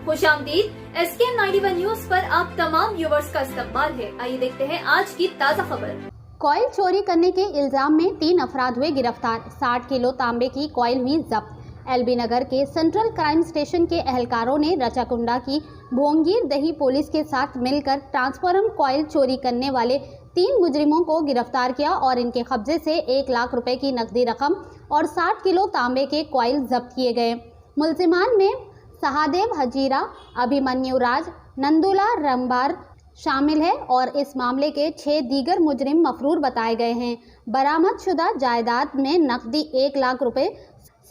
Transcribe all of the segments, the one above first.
खुशामदीद। SKM91 news पर आप तमाम व्यूवर्स का इस्तकबाल है। आइए देखते हैं आज की ताज़ा खबर। कॉइल चोरी करने के इल्जाम में 3 अफराद हुए गिरफ्तार। 60 किलो तांबे की कॉइल हुई जब्त। LB नगर के सेंट्रल क्राइम स्टेशन के एहलकारों ने रचाकुंडा की भोंगीर दही पुलिस के साथ मिलकर ट्रांसफॉर्मर कॉइल चोरी करने वाले 3 मुजरिमों को गिरफ्तार किया और इनके कब्जे से 1 लाख रुपए की नकदी रकम और 60 किलो तांबे के कॉइल जब्त किए गए। मुलजिमान में सहादेव हजीरा, अभिमन्यु राज, नंदुला रंबार शामिल है और इस मामले के 6 दीगर मुजरिम मफरूर बताए गए हैं। बरामद शुदा जायदाद में नकदी 1 लाख रुपए,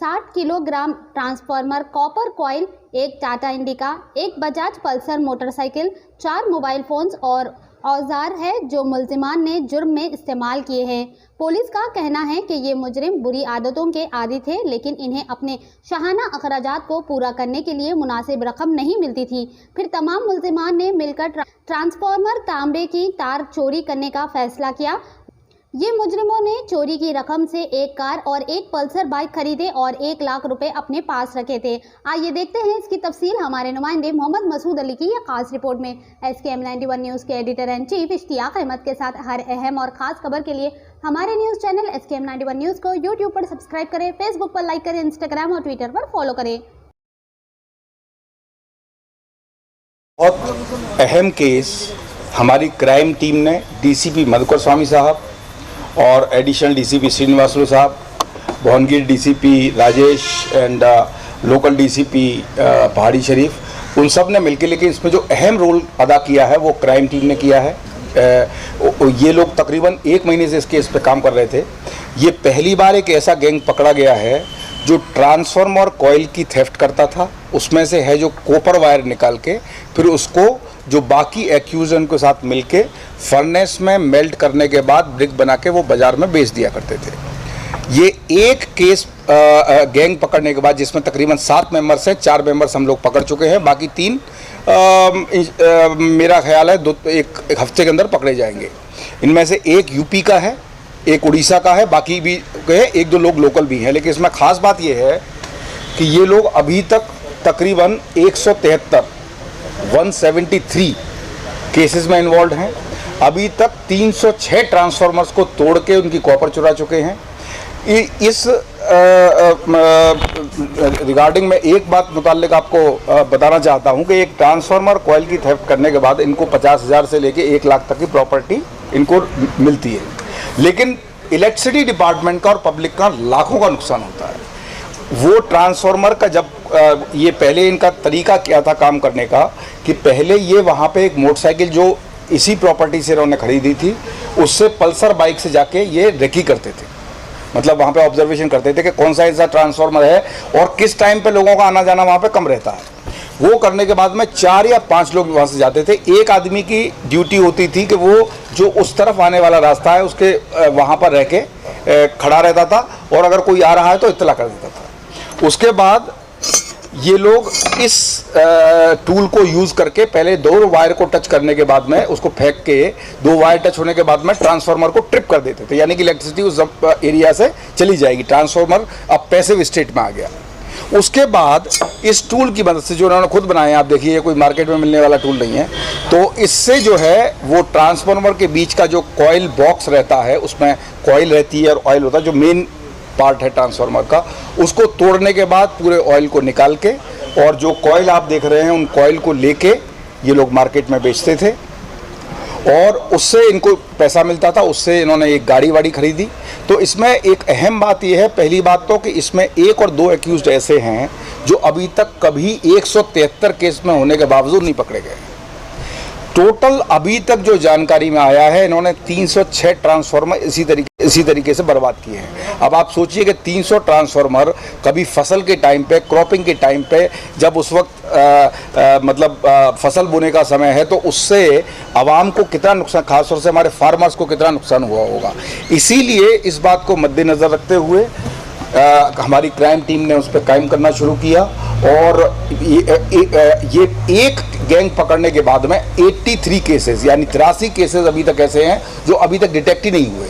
60 kilogram transformer copper coil, 1 Tata indica, 1 Bajaj Pulsar motorcycle, 4 mobile phones और औजार है जो मुलजिमान ने जुर्म में इस्तेमाल किए हैं। पुलिस का कहना है कि ये मुजरिम बुरी आदतों के आदी थे, लेकिन इन्हें अपने शाहाना अखराजात को पूरा करने के लिए मुनासिब रकम नहीं मिलती थी। फिर तमाम मुलजिमान ने मिलकर ट्रांसफार्मर तांबे की तार चोरी करने का फैसला किया। ये मुजरिमों ने चोरी की रकम से 1 कार और 1 पल्सर बाइक खरीदे और 1 लाख रुपए अपने पास रखे थे। आइए देखते हैं इसकी तफसील हमारे नुमाइंदे मोहम्मद मसूद अली की यह खास रिपोर्ट में। SKM91 न्यूज़ के editor and chief Ishtiaq Ahmad के साथ हर अहम और ख़ास खबर के लिए हमारे न्यूज़ चैनल SKM91 न्यूज़ को यूट्यूब पर सब्सक्राइब करें, फेसबुक पर लाइक करें, इंस्टाग्राम और ट्विटर पर फॉलो करें। बहुत अहम केस हमारी क्राइम टीम ने DCP मधुकर स्वामी साहब और एडिशनल DCP श्रीनिवासलू साहब, Bhongir DCP Rajesh and local DCP पहाड़ी शरीफ, उन सब ने मिलकर, लेकिन इसमें जो अहम रोल अदा किया है वो क्राइम टीम ने किया है। ये लोग तकरीबन 1 महीने से इस केस पे काम कर रहे थे। ये पहली बार एक ऐसा गैंग पकड़ा गया है जो ट्रांसफार्मर कॉइल की थेफ्ट करता था। उसमें से है जो कॉपर वायर निकाल के फिर उसको जो बाकी एक्यूजन के साथ मिलके फर्नेस में मेल्ट करने के बाद ब्रिक बना के वो बाजार में बेच दिया करते थे। ये एक केस गैंग पकड़ने के बाद जिसमें तकरीबन 7 मेंबर्स हैं, 4 मेंबर्स हम लोग पकड़ चुके हैं, बाकी 3 मेरा ख्याल है एक हफ्ते के अंदर पकड़े जाएंगे। इनमें से एक यूपी का है, एक उड़ीसा का है, बाकी भी है, 1-2 लोग लोकल भी हैं। लेकिन इसमें ख़ास बात यह है कि ये लोग अभी तक तकरीबन 173 केसेस में इन्वॉल्व हैं। अभी तक 306 ट्रांसफार्मर्स को तोड़ के उनकी कॉपर चुरा चुके हैं। इस रिगार्डिंग में एक बात मुताल्लिक आपको बताना चाहता हूं कि एक ट्रांसफार्मर कॉइल की थेफ्ट करने के बाद इनको 50,000 से लेके 1 लाख तक की प्रॉपर्टी इनको मिलती है, लेकिन इलेक्ट्रिसिटी डिपार्टमेंट का और पब्लिक का लाखों का नुकसान होता है। वो ट्रांसफार्मर का जब ये पहले इनका तरीका क्या था काम करने का कि पहले ये वहाँ पे एक मोटरसाइकिल जो इसी प्रॉपर्टी से उन्होंने खरीदी थी उससे पल्सर बाइक से जाके ये रेकी करते थे, मतलब वहाँ पे ऑब्जर्वेशन करते थे कि कौन सा ऐसा ट्रांसफार्मर है और किस टाइम पे लोगों का आना जाना वहाँ पे कम रहता है। वो करने के बाद में 4 या 5 लोग वहाँ से जाते थे। एक आदमी की ड्यूटी होती थी कि वो जो उस तरफ आने वाला रास्ता है उसके वहाँ पर रह के खड़ा रहता था और अगर कोई आ रहा है तो इत्तला कर देता था। उसके बाद ये लोग इस टूल को यूज़ करके पहले 2 वायर को टच करने के बाद में उसको फेंक के 2 वायर टच होने के बाद में ट्रांसफार्मर को ट्रिप कर देते थे, यानी कि इलेक्ट्रिसिटी उस एरिया से चली जाएगी। ट्रांसफार्मर अब पैसिव स्टेट में आ गया। उसके बाद इस टूल की मदद से जो उन्होंने खुद बनाए, आप देखिए ये कोई मार्केट में मिलने वाला टूल नहीं है, तो इससे जो है वो ट्रांसफार्मर के बीच का जो कॉइल बॉक्स रहता है उसमें कॉइल रहती है और ऑयल होता है, जो मेन पार्ट है ट्रांसफार्मर का, उसको तोड़ने के बाद पूरे ऑयल को निकाल के और जो कॉइल आप देख रहे हैं उन कॉइल को लेके ये लोग मार्केट में बेचते थे और उससे इनको पैसा मिलता था। उससे इन्होंने एक गाड़ी वाड़ी खरीदी। तो इसमें एक अहम बात यह है, पहली बात तो कि इसमें 1 और 2 एक्यूज्ड ऐसे हैं जो अभी तक कभी 173 केस में होने के बावजूद नहीं पकड़े गए। टोटल अभी तक जो जानकारी में आया है इन्होंने 306 ट्रांसफार्मर इसी तरीके से बर्बाद किए हैं। अब आप सोचिए कि 300 ट्रांसफार्मर कभी फसल के टाइम पे, क्रॉपिंग के टाइम पे, जब उस वक्त फसल बोने का समय है, तो उससे आवाम को कितना नुकसान, खासतौर से हमारे फार्मर्स को कितना नुकसान हुआ होगा। इसीलिए इस बात को मद्देनज़र रखते हुए हमारी क्राइम टीम ने उस पर कायम करना शुरू किया और ये एक गैंग पकड़ने के बाद में 83 केसेस यानी 83 केसेस अभी तक ऐसे हैं जो अभी तक डिटेक्ट ही नहीं हुए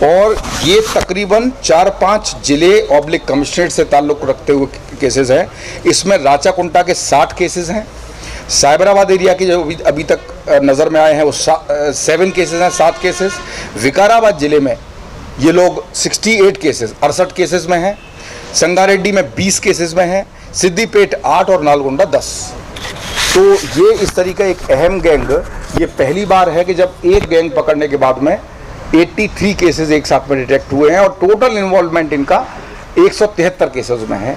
और ये तकरीबन 4-5 जिले ऑब्लिक कमिश्नरेट से ताल्लुक़ रखते हुए केसेस हैं। इसमें राचाकुंटा के 60 केसेस हैं, साइबराबाद एरिया के जो अभी तक नज़र में आए हैं वो 7 केसेस हैं, 7 केसेस। विकाराबाद ज़िले में ये लोग 68 केसेस 68 केसेस में हैं। संगारेड्डी में 20 केसेस में हैं। सिद्दीपेट 8 और नालगोंडा 10। तो ये इस तरीके एक अहम गैंग, ये पहली बार है कि जब एक गैंग पकड़ने के बाद में 83 केसेस एक साथ में डिटेक्ट हुए हैं और टोटल इन्वॉल्वमेंट इनका 173 केसेस में है।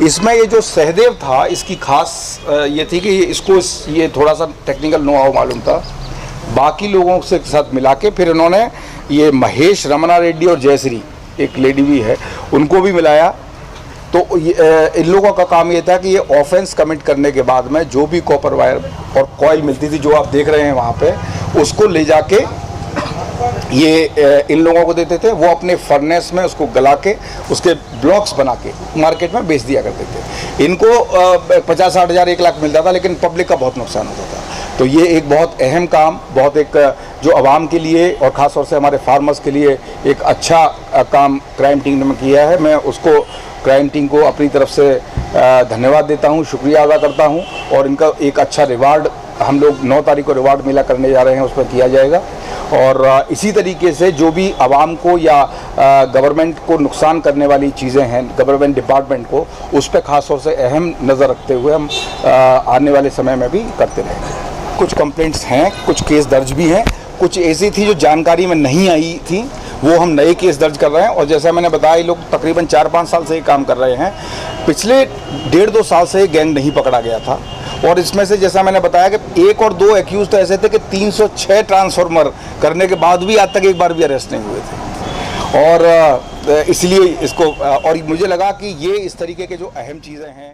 इसमें ये जो सहदेव था, इसकी खास ये थी कि ये थोड़ा सा टेक्निकल नो हाउ मालूम था। बाकी लोगों से साथ मिला के फिर इन्होंने ये महेश रमना रेड्डी और जयश्री, एक लेडी भी है, उनको भी मिलाया। तो इन लोगों का काम ये था कि ये ऑफेंस कमिट करने के बाद में जो भी कॉपर वायर और कॉइल मिलती थी, जो आप देख रहे हैं वहाँ पे, उसको ले जाके ये इन लोगों को देते थे। वो अपने फर्नेस में उसको गला के उसके ब्लॉक्स बना के मार्केट में बेच दिया करते थे। इनको 50-60 हज़ार 1 लाख मिलता था, लेकिन पब्लिक का बहुत नुकसान होता था। तो ये एक बहुत अहम काम, बहुत एक जो आवाम के लिए और ख़ास तौर से हमारे फार्मर्स के लिए एक अच्छा काम क्राइम टीम ने किया है। मैं उसको क्राइम टीम को अपनी तरफ से धन्यवाद देता हूँ, शुक्रिया अदा करता हूँ। और इनका एक अच्छा रिवार्ड हम लोग 9 तारीख को रिवार्ड मेला करने जा रहे हैं, उसमें किया जाएगा। और इसी तरीके से जो भी आवाम को या गवर्नमेंट को नुकसान करने वाली चीज़ें हैं, गवर्नमेंट डिपार्टमेंट को, उस पर ख़ास तौर से अहम नज़र रखते हुए हम आने वाले समय में भी करते रहेंगे। कुछ कंप्लेंट्स हैं, कुछ केस दर्ज भी हैं, कुछ ऐसी थी जो जानकारी में नहीं आई थी, वो हम नए केस दर्ज कर रहे हैं। और जैसा मैंने बताया, ये लोग तकरीबन 4-5 साल से ये काम कर रहे हैं। पिछले 1.5-2 साल से ये गैंग नहीं पकड़ा गया था। और इसमें से जैसा मैंने बताया कि 1 और 2 एक्यूज तो ऐसे थे कि 306 ट्रांसफार्मर करने के बाद भी आज तक एक बार भी अरेस्ट नहीं हुए थे। और इसलिए इसको और मुझे लगा कि ये इस तरीके के जो अहम चीज़ें हैं